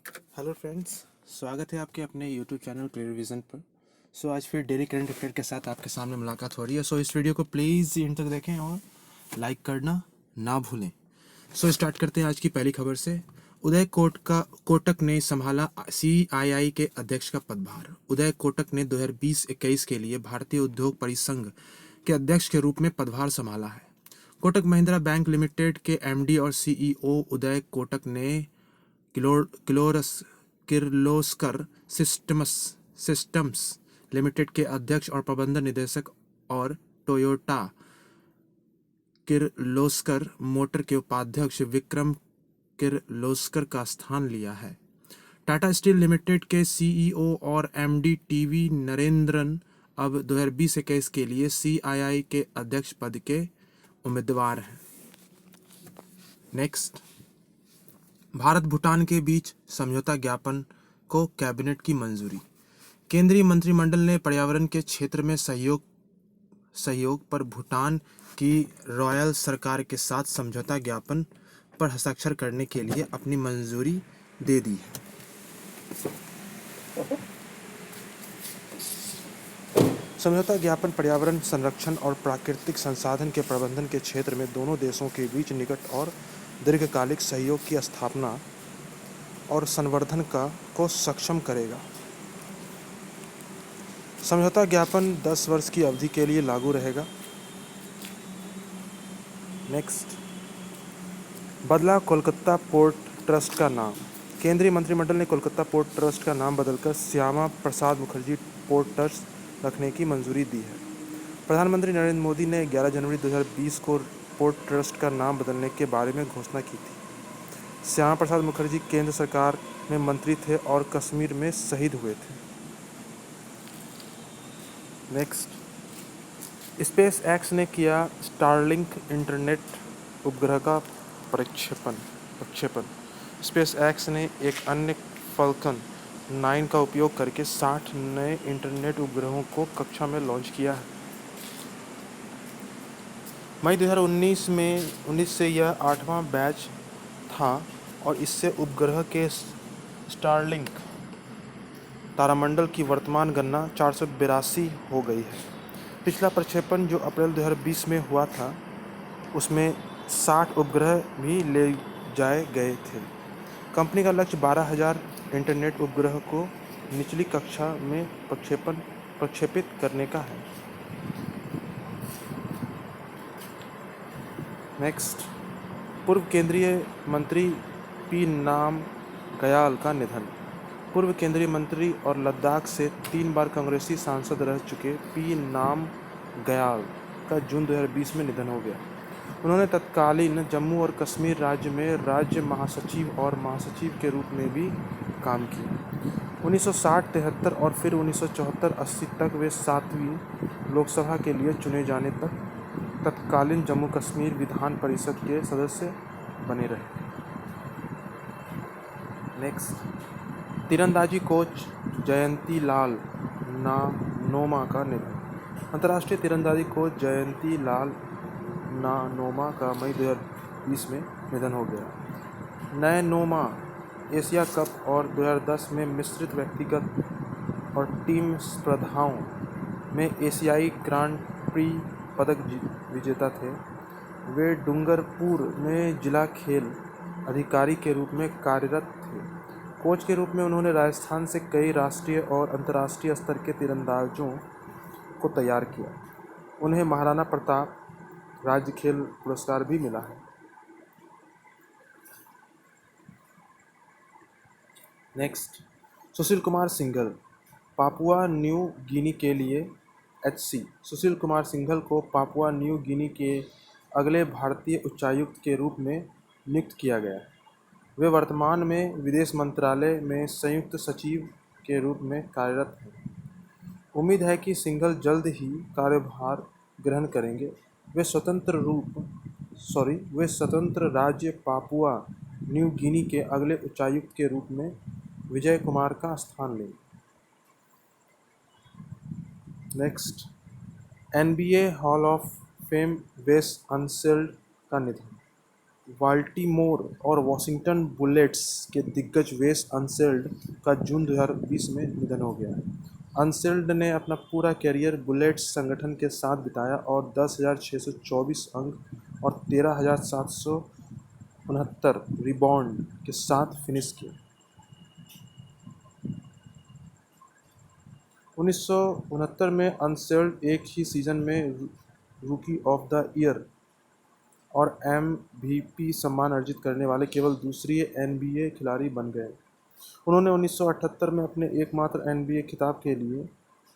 Hello friends, स्वागत है आपके अपने यूट्यूब चैनल क्लियर विजन पर। आज फिर डेली करंट अफेयर के साथ आपके सामने मुलाकात हो रही है। इस वीडियो को प्लीज़ एंड तक देखें और लाइक करना ना भूलें। स्टार्ट करते हैं आज की पहली खबर से। उदय कोटक ने संभाला CII के अध्यक्ष का पदभार। उदय कोटक ने 2020-21 के लिए भारतीय उद्योग परिसंघ के अध्यक्ष के रूप में पदभार संभाला है। कोटक महिंद्रा बैंक लिमिटेड के MD और CEO उदय कोटक ने किर्लोस्कर सिस्टम्स लिमिटेड के अध्यक्ष और प्रबंधन निदेशक और टोयोटा किर्लोस्कर मोटर के उपाध्यक्ष विक्रम किर्लोस्कर का स्थान लिया है। टाटा स्टील लिमिटेड के CEO और MD टीवी नरेंद्रन अब 2020-21 के लिए CII के अध्यक्ष पद के उम्मीदवार हैं। नेक्स्ट, भारत भूटान के बीच समझौता ज्ञापन को कैबिनेट की मंजूरी। केंद्रीय मंत्रिमंडल ने पर्यावरण के क्षेत्र में सहयोग पर भूटान की रॉयल सरकार के साथ समझौता ज्ञापन पर हस्ताक्षर करने के लिए अपनी मंजूरी दे दी है। समझौता ज्ञापन पर्यावरण संरक्षण और प्राकृतिक संसाधन के प्रबंधन के क्षेत्र में दोनों देशों के बीच निकट और दीर्घकालिक सहयोग की स्थापना और संवर्धन को सक्षम करेगा। समझौता ज्ञापन 10 वर्ष की अवधि के लिए लागू रहेगा। नेक्स्ट, बदला कोलकाता पोर्ट ट्रस्ट का नाम। केंद्रीय मंत्रिमंडल ने कोलकाता पोर्ट ट्रस्ट का नाम बदलकर श्यामा प्रसाद मुखर्जी पोर्ट ट्रस्ट रखने की मंजूरी दी है। प्रधानमंत्री नरेंद्र मोदी ने 11 जनवरी 2020 को पोर्ट ट्रस्ट का नाम बदलने के बारे में घोषणा की थी। श्यामा प्रसाद मुखर्जी केंद्र सरकार में मंत्री थे और कश्मीर में शहीद हुए थे। नेक्स्ट, स्पेस एक्स ने किया स्टारलिंक इंटरनेट उपग्रह का प्रक्षेपण। स्पेस एक्स ने एक अन्य फाल्कन 9 का उपयोग करके 60 नए इंटरनेट उपग्रहों को कक्षा में लॉन्च किया है। मई 2019 से यह 8वां बैच था और इससे उपग्रह के स्टारलिंक तारामंडल की वर्तमान गणना 482 हो गई है। पिछला प्रक्षेपण जो अप्रैल 2020 में हुआ था उसमें 60 उपग्रह भी ले जाए गए थे। कंपनी का लक्ष्य 12,000 इंटरनेट उपग्रह को निचली कक्षा में प्रक्षेपित करने का है। नेक्स्ट, पूर्व केंद्रीय मंत्री पी नामग्याल का निधन। पूर्व केंद्रीय मंत्री और लद्दाख से 3 बार कांग्रेसी सांसद रह चुके पी नामग्याल का जून 2020 में निधन हो गया। उन्होंने तत्कालीन जम्मू और कश्मीर राज्य में राज्य महासचिव और महासचिव के रूप में भी काम किया। 1960-73 और फिर 1974-80 तक वे 7वीं लोकसभा के लिए चुने जाने तक तत्कालीन जम्मू कश्मीर विधान परिषद के सदस्य बने रहे। नेक्स्ट, तीरंदाजी कोच जयंती लाल नानोमा का निधन। अंतर्राष्ट्रीय तीरंदाजी कोच जयंती लाल नानोमा का मई 2020 में निधन हो गया। नानोमा एशिया कप और 2010 में मिश्रित व्यक्तिगत और टीम स्पर्धाओं में एशियाई ग्रांड प्री पदक विजेता थे। वे डूंगरपुर में जिला खेल अधिकारी के रूप में कार्यरत थे। कोच के रूप में उन्होंने राजस्थान से कई राष्ट्रीय और अंतर्राष्ट्रीय स्तर के तीरंदाजों को तैयार किया। उन्हें महाराणा प्रताप राज्य खेल पुरस्कार भी मिला है। Next, Sushil Kumar Singhal Papua New Guinea के लिए HC। सुशील कुमार सिंघल को पापुआ न्यू गिनी के अगले भारतीय उच्चायुक्त के रूप में नियुक्त किया गया। वे वर्तमान में विदेश मंत्रालय में संयुक्त सचिव के रूप में कार्यरत हैं। उम्मीद है कि सिंघल जल्द ही कार्यभार ग्रहण करेंगे। वे स्वतंत्र राज्य पापुआ न्यू गिनी के अगले उच्चायुक्त के रूप में विजय कुमार का स्थान लेंगे। Next, NBA hall of fame वेस अनसेल्ड का निधन। बाल्टीमोर और वॉशिंगटन बुलेट्स के दिग्गज वेस अनसेल्ड का जून 2020 में निधन हो गया। अनसेल्ड ने अपना पूरा कैरियर बुलेट्स संगठन के साथ बिताया और 10,624 अंक और 13,769 रिबाउंड के साथ फिनिश किया। 1969 में अनसेल्ड एक ही सीजन में रूकी ऑफ द ईयर और एमवीपी सम्मान अर्जित करने वाले केवल दूसरी एनबीए खिलाड़ी बन गए। उन्होंने 1978 में अपने एकमात्र एनबीए खिताब के लिए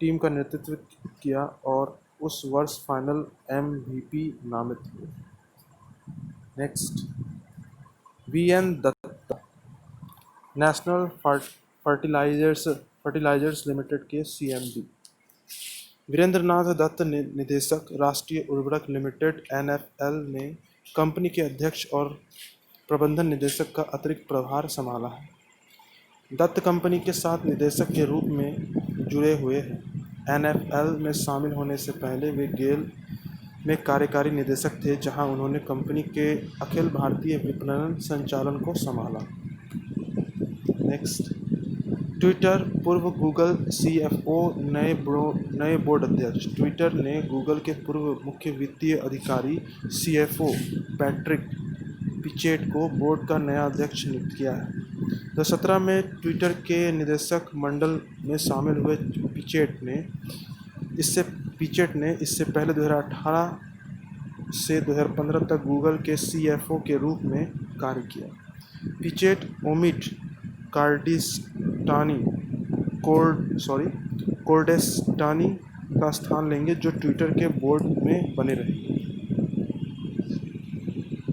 टीम का नेतृत्व किया और उस वर्ष फाइनल एमवीपी नामित हुए। Next, VN Dutta National Fertilizers Limited के सीएमडी। वीरेंद्र नाथ दत्त निदेशक राष्ट्रीय उर्वरक लिमिटेड एनएफएल ने कंपनी के अध्यक्ष और प्रबंधन निदेशक का अतिरिक्त प्रभार संभाला है। दत्त कंपनी के साथ निदेशक के रूप में जुड़े हुए हैं। एनएफएल में शामिल होने से पहले वे गेल में कार्यकारी निदेशक थे, जहां उन्होंने कंपनी के अखिल भारतीय विपणन संचालन को संभाला। नेक्स्ट, ट्विटर पूर्व गूगल सीएफओ नए बोर्ड अध्यक्ष। ट्विटर ने गूगल के पूर्व मुख्य वित्तीय अधिकारी सीएफओ पैट्रिक पिचेट को बोर्ड का नया अध्यक्ष नियुक्त किया है। 2017 में ट्विटर के निदेशक मंडल में शामिल हुए पिचेट ने इससे पहले 2018 से 2015 तक गूगल के सीएफओ के रूप में कार्य किया। पिचेट ओमिट कोर्डेस्टानी का स्थान लेंगे, जो ट्विटर के बोर्ड में बने रहेंगे।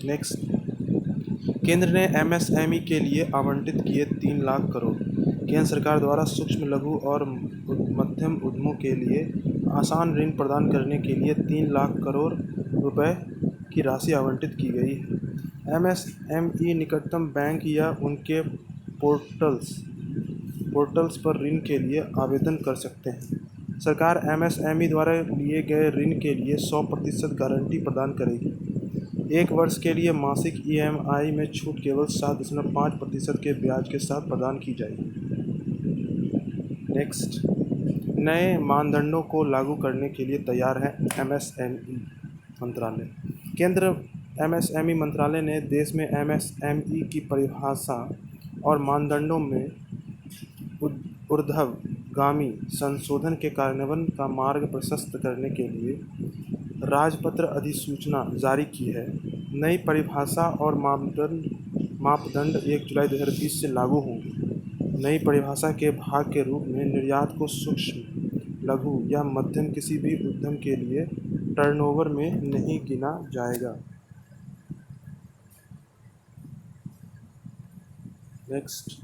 नेक्स्ट, केंद्र ने एमएसएमई के लिए आवंटित किए 3 लाख करोड़। केंद्र सरकार द्वारा सूक्ष्म लघु और मध्यम उद्यमों के लिए आसान ऋण प्रदान करने के लिए 3 लाख करोड़ रुपए की राशि आवंटित की गई है। एमएसएमई निकटतम बैंक या उनके पोर्टल्स पर ऋण के लिए आवेदन कर सकते हैं। सरकार एमएसएमई द्वारा लिए गए ऋण के लिए 100% गारंटी प्रदान करेगी। 1 वर्ष के लिए मासिक ईएमआई में छूट केवल 7.5% के ब्याज के साथ प्रदान की जाएगी। नेक्स्ट, नए मानदंडों को लागू करने के लिए तैयार है एमएसएमई मंत्रालय। केंद्र एमएसएमई मंत्रालय ने देश में एमएसएमई की परिभाषा और मानदंडों में ऊर्ध्वगामी संशोधन के कार्यान्वयन का मार्ग प्रशस्त करने के लिए राजपत्र अधिसूचना जारी की है। नई परिभाषा और मापदंड 1 जुलाई 2020 से लागू होंगे। नई परिभाषा के भाग के रूप में निर्यात को सूक्ष्म, लघु या मध्यम किसी भी उद्यम के लिए टर्नओवर में नहीं गिना जाएगा। Next,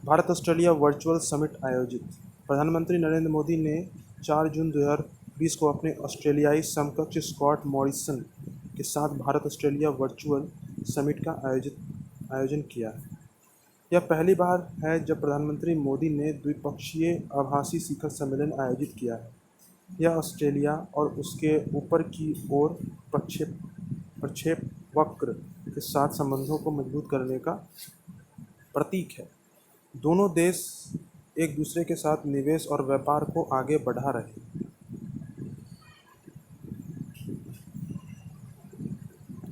Bharat Australia virtual summit आयोजित। प्रधानमंत्री नरेंद्र मोदी ने 4 जून 2020 को अपने ऑस्ट्रेलियाई समकक्ष स्कॉट मॉरिसन के साथ भारत ऑस्ट्रेलिया वर्चुअल समिट का आयोजन किया है। यह पहली बार है जब प्रधानमंत्री मोदी ने द्विपक्षीय आभासी शिखर सम्मेलन आयोजित किया है। यह ऑस्ट्रेलिया और उसके ऊपर की ओर प्रक्षेपवक्र के साथ संबंधों को मजबूत करने का प्रतीक है। दोनों देश एक दूसरे के साथ निवेश और व्यापार को आगे बढ़ा रहे हैं।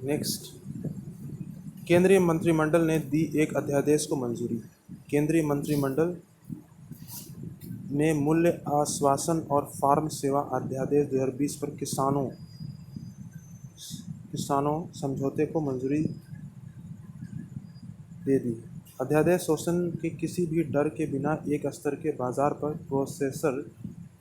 नेक्स्ट, केंद्रीय मंत्रिमंडल ने दी एक अध्यादेश को मंजूरी। केंद्रीय मंत्रिमंडल ने मूल्य आश्वासन और फार्म सेवा अध्यादेश 2020 पर किसानों समझौते को मंजूरी दे दी। अध्यादेश शोषण के किसी भी डर के बिना एक स्तर के बाजार पर प्रोसेसर,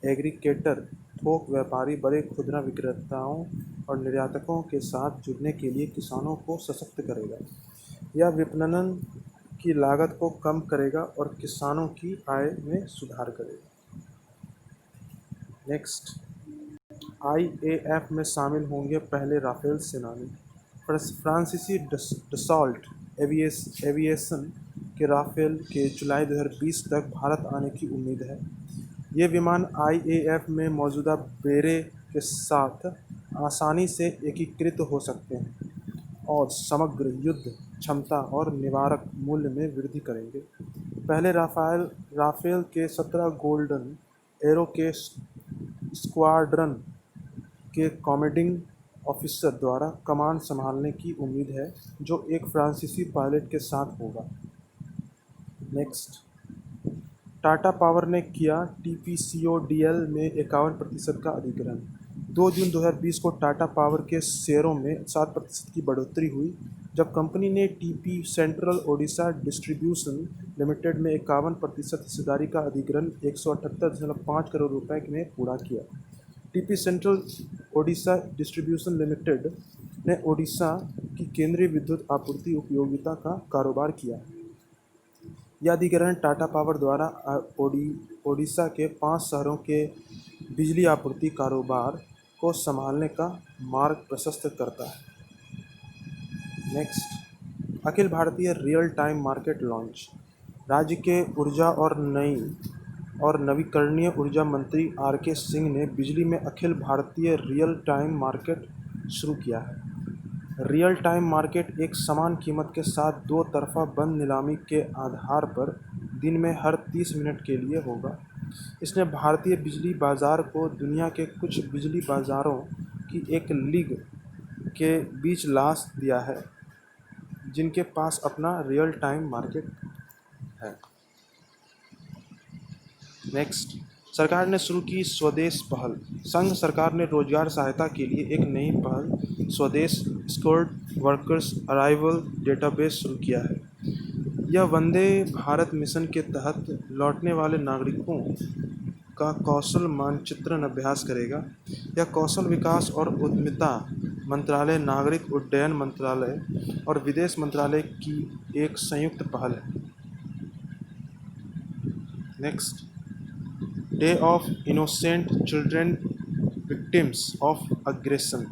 एग्रीगेटर, थोक व्यापारी, बड़े खुदरा विक्रेताओं और निर्यातकों के साथ जुड़ने के लिए किसानों को सशक्त करेगा। यह विपणन की लागत को कम करेगा और किसानों की आय में सुधार करेगा। नेक्स्ट, आईएएफ में शामिल होंगे पहले राफेल सेनानी। फ्रांसीसी डसॉल्ट एविएशन के राफेल के जुलाई 2020 तक भारत आने की उम्मीद है। ये विमान आईएएफ में मौजूदा बेड़े के साथ आसानी से एकीकृत हो सकते हैं और समग्र युद्ध क्षमता और निवारक मूल्य में वृद्धि करेंगे। पहले राफेल के 17 गोल्डन एरो के स्क्वाड्रन के कमांडिंग ऑफिसर द्वारा कमान संभालने की उम्मीद है, जो एक फ्रांसीसी पायलट के साथ होगा। नेक्स्ट, टाटा पावर ने किया टीपीसीओडीएल में 51% का अधिग्रहण। 2 जून 2020 को टाटा पावर के शेयरों में 7% की बढ़ोतरी हुई, जब कंपनी ने TP central Odisha distribution limited में 51% हिस्सेदारी का अधिग्रहण 178.5 करोड़ रुपए में पूरा किया। TP central Odisha distribution limited ने ओडिशा की केंद्रीय विद्युत आपूर्ति उपयोगिता का कारोबार किया। यह अधिग्रहण टाटा पावर द्वारा ओडिशा के 5 शहरों के बिजली आपूर्ति कारोबार को संभालने का मार्ग प्रशस्त करता है। Next, Akhil Bharatiya real time market launch. राज्य के ऊर्जा और नवीकरणीय ऊर्जा मंत्री आर.के. सिंह ने बिजली में Akhil Bharatiya real time market शुरू किया है। रियल टाइम मार्केट एक समान कीमत के साथ 2 तरफा बंद नीलामी के आधार पर दिन में हर 30 मिनट के लिए होगा। इसने भारतीय बिजली बाजार को दुनिया के कुछ बिजली बाजारों की एक लीग के बीच ला दिया है, जिनके पास अपना रियल टाइम मार्केट है। नेक्स्ट, सरकार ने शुरू की स्वदेश पहल। संघ सरकार ने रोजगार सहायता के लिए एक नई पहल स्वदेश स्किल्ड वर्कर्स अराइवल डेटाबेस शुरू किया है। यह वंदे भारत मिशन के तहत लौटने वाले नागरिकों का कौशल मानचित्रण अभ्यास करेगा। यह कौशल विकास और उद्यमिता मंत्रालय, नागरिक उड्डयन मंत्रालय और विदेश मंत्रालय की एक संयुक्त पहल है। Next, Day of Innocent Children Victims of Aggression.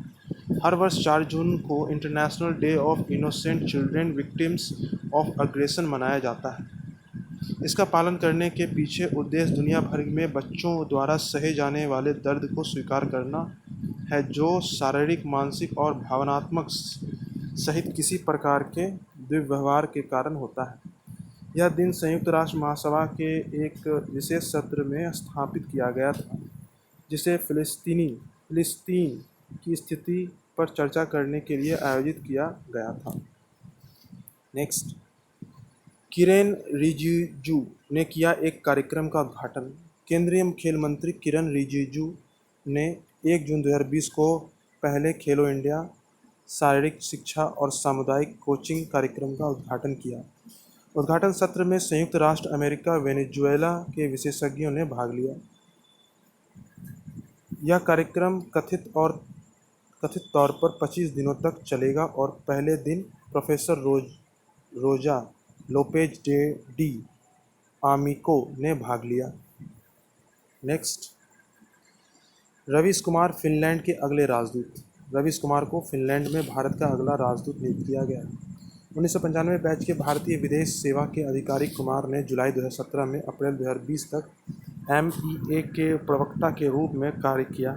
हर वर्ष 4 जून को International Day of Innocent Children Victims of Aggression मनाया जाता है। इसका पालन करने के पीछे उद्देश्य दुनिया भर में बच्चों द्वारा सहे जाने वाले दर्द को स्वीकार करना है, जो शारीरिक, मानसिक और भावनात्मक सहित किसी प्रकार के दुर्व्यवहार के कारण होता है। यह दिन संयुक्त राष्ट्र महासभा के एक विशेष सत्र में स्थापित किया गया था, जिसे फिलिस्तीन की स्थिति पर चर्चा करने के लिए आयोजित किया गया था। नेक्स्ट, किरेन रिजिजू ने किया एक कार्यक्रम का उद्घाटन। केंद्रीय खेल मंत्री किरेन रिजिजू ने 1 जून 2020 को पहले खेलो इंडिया शारीरिक शिक्षा और सामुदायिक कोचिंग कार्यक्रम का उद्घाटन किया। उद्घाटन सत्र में संयुक्त राष्ट्र अमेरिका, वेनेजुएला के विशेषज्ञों ने भाग लिया। यह कार्यक्रम कथित तौर पर 25 दिनों तक चलेगा और पहले दिन प्रोफेसर रोजा लोपेज डी आमिको ने भाग लिया। नेक्स्ट, रवीश कुमार फिनलैंड के अगले राजदूत। रवीश कुमार को फिनलैंड में भारत का अगला राजदूत नियुक्त किया गया। 1995 बैच के भारतीय विदेश सेवा के अधिकारी कुमार ने जुलाई 2017 में अप्रैल 2020 तक MEA के प्रवक्ता के रूप में कार्य किया।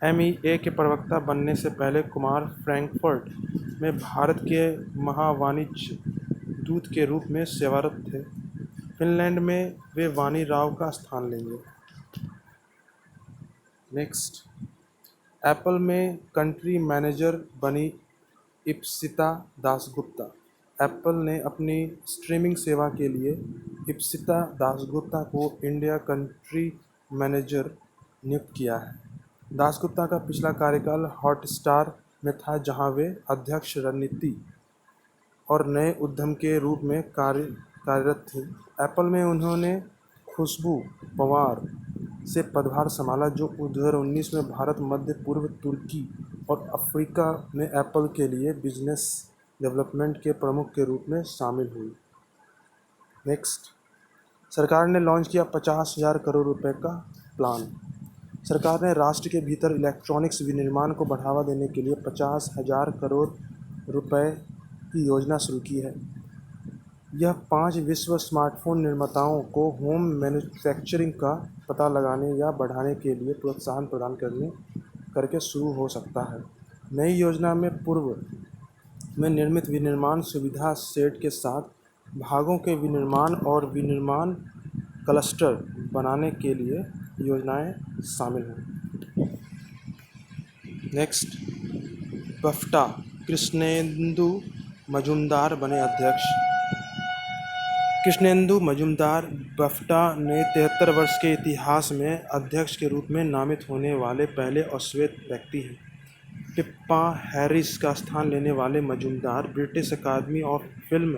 MEA के प्रवक्ता बनने से पहले कुमार फ्रैंकफर्ट में भारत के महावाणिज्य दूत के रूप में सेवारत थे। फिनलैंड में वे वानी राव का स्थान लेंगे। नेक्स्ट, एप्पल में कंट्री मैनेजर बनी इप्सिता दासगुप्ता। एप्पल ने अपनी स्ट्रीमिंग सेवा के लिए इप्सिता दासगुप्ता को इंडिया कंट्री मैनेजर नियुक्त किया है। दासगुप्ता का पिछला कार्यकाल हॉटस्टार में था, जहां वे अध्यक्ष रणनीति और नए उद्यम के रूप में कार्यरत थे। एप्पल में उन्होंने खुशबू पवार से पदभार संभाला, जो 2019 में भारत, मध्य पूर्व, तुर्की और अफ्रीका में एप्पल के लिए बिजनेस डेवलपमेंट के प्रमुख के रूप में शामिल हुई। नेक्स्ट, सरकार ने लॉन्च किया 50,000 करोड़ रुपए का प्लान। सरकार ने राष्ट्र के भीतर इलेक्ट्रॉनिक्स विनिर्माण को बढ़ावा देने के लिए 50,000 करोड़ रुपए की योजना शुरू की है। यह 5 विश्व स्मार्टफोन निर्माताओं को होम मैन्युफैक्चरिंग का पता लगाने या बढ़ाने के लिए प्रोत्साहन प्रदान करके शुरू हो सकता है। नई योजना में पूर्व में निर्मित विनिर्माण सुविधा सेट के साथ भागों के विनिर्माण और विनिर्माण क्लस्टर बनाने के लिए योजनाएं शामिल हैं। नेक्स्ट, बफ्टा, कृष्णेंदु मजूमदार बने अध्यक्ष। कृष्णेंदु मजूमदार बफ्टा ने 73 वर्ष के इतिहास में अध्यक्ष के रूप में नामित होने वाले पहले अश्वेत व्यक्ति हैं। पिप्पा हैरिस का स्थान लेने वाले Majumdar British Academy of Film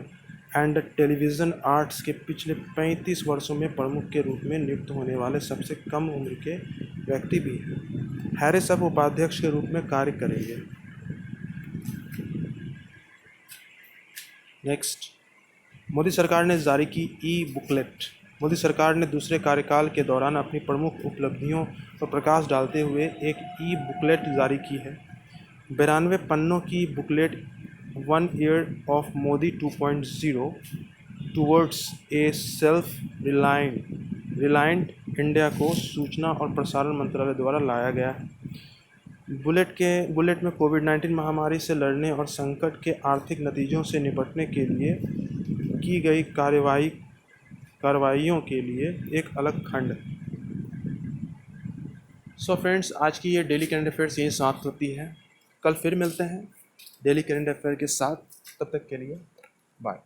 and Television Arts के पिछले 35 वर्षों में प्रमुख के रूप में नियुक्त होने वाले सबसे कम उम्र के व्यक्ति भी हैं। हैरिस अब उपाध्यक्ष के रूप में कार्य करेंगे। नेक्स्ट, मोदी सरकार ने जारी की ई-बुकलेट। मोदी सरकार ने दूसरे कार्यकाल के दौरान अपनी प्रमुख उपलब्धियों पर प्रकाश डालते हुए एक ई-बुकलेट जारी की है। 92 पन्नों की booklet 1 year of Modi 2.0 towards a self reliant India को सूचना और प्रसारण मंत्रालय द्वारा लाया गया है। बुलेट में कोविड-19 महामारी से लड़ने और संकट के आर्थिक नतीजों से निपटने के लिए की गई कार्रवाइयों के लिए एक अलग खंड। सो फ्रेंड्स, आज की ये डेली करंट अफेयर्स यहीं समाप्त होती है। कल फिर मिलते हैं डेली करंट अफेयर के साथ। तब तक के लिए बाय।